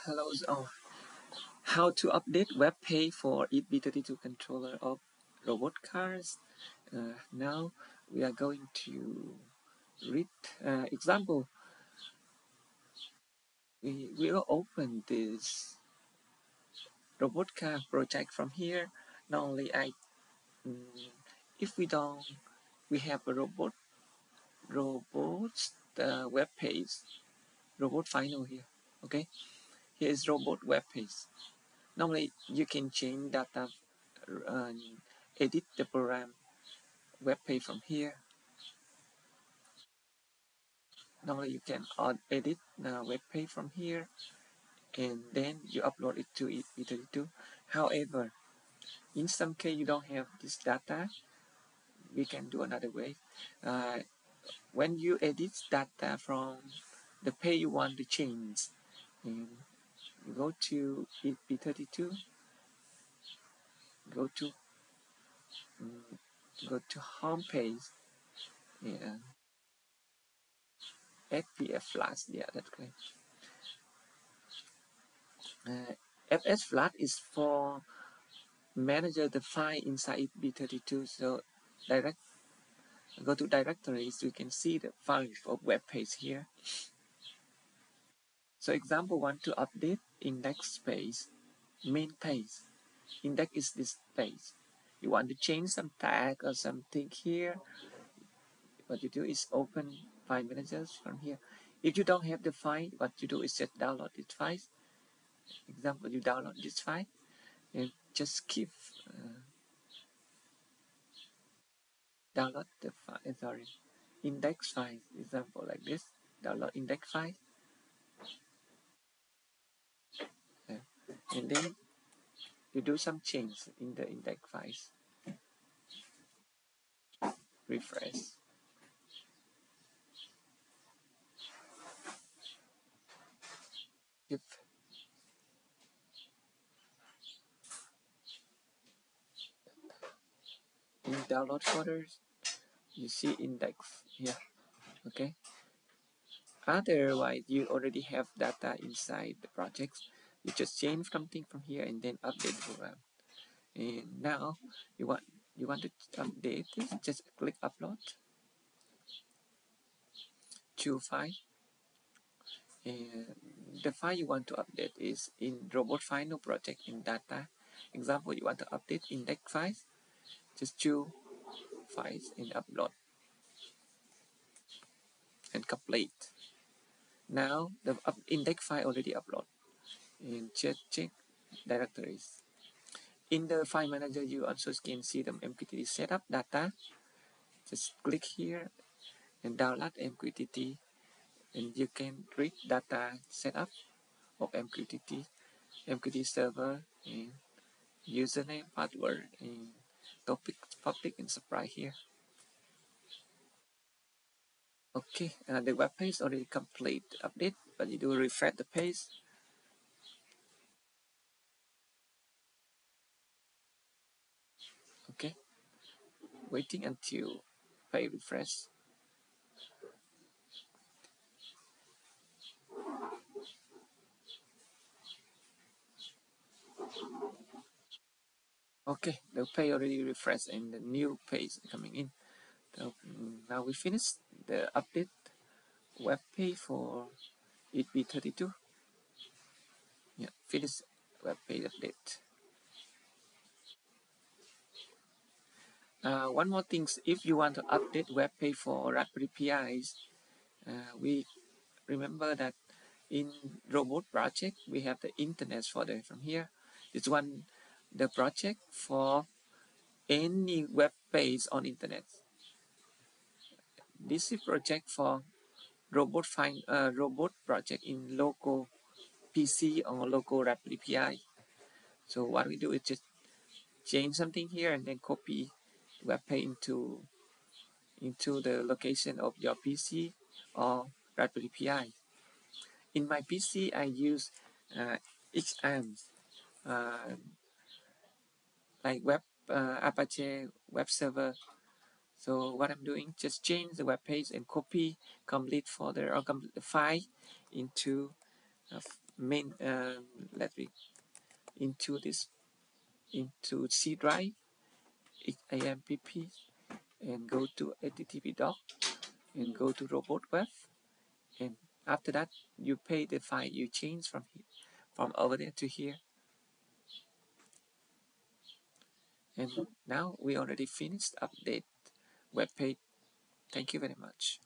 Hello, how to update Webpage for ESP32 controller of robot cars. Now we are going to read example. We will open this robot car project from here. Normally, if we don't, we have a robots web page, robot final here. Okay, here is robot web page. Normally, you can change data, uh, edit the program web page from here. Normally, you can edit the web page from here, and then you upload it to ESP32. However, in some case you don't have this data, we can do another way. When you edit data from the page you want to change, and you go to ESP32, go to home page, yeah, FPF flash, yeah, that's great. FS flash is for manage the file inside ESP32. So go to directories, you can see the file of web page here. So example, want to update index space, main page. Index is this page. You want to change some tag or something here. What you do is open file managers from here. If you don't have the file, what you do is just download this file. Example, you download this file and just keep download the file, index file. Example like this, download index file, and then you do some change in the index files. Refresh. If in download folders, you see index here. Okay. Otherwise, you already have data inside the projects. You just change something from here and then update the program. And now you want to update this, just click upload. Choose file. And the file you want to update is in robot final project in data. Example, you want to update index files. Just choose files and upload and complete. Now the index file already upload. And check directories. In the file manager, you also can see the MQTT setup data. Just click here and download MQTT, and you can read data setup of MQTT server, and username, password, and topic, public, and supply here. Okay, the web page already complete update, but you do refresh the page. Okay, waiting until page refresh. Okay, the page already refreshed and the new page coming in. So now we finished the update web page for ESP32. Yeah, finish web page update. One more thing, if you want to update web page for Raspberry Pis, we remember that in robot project we have the internet folder from here. This one, the project for any web page on internet. This is project for robot project in local PC or local Raspberry Pi. So what we do is just change something here and then copy web page into the location of your PC or Raspberry Pi. In my PC, I use XAMPP, like Apache web server. So what I'm doing, just change the web page and copy complete folder or complete the file into main let me into this, into C drive, XAMPP, and go to http doc and go to robot web, and after that you pay the file you change from here, from over there to here. And now we already finished update web page. Thank you very much.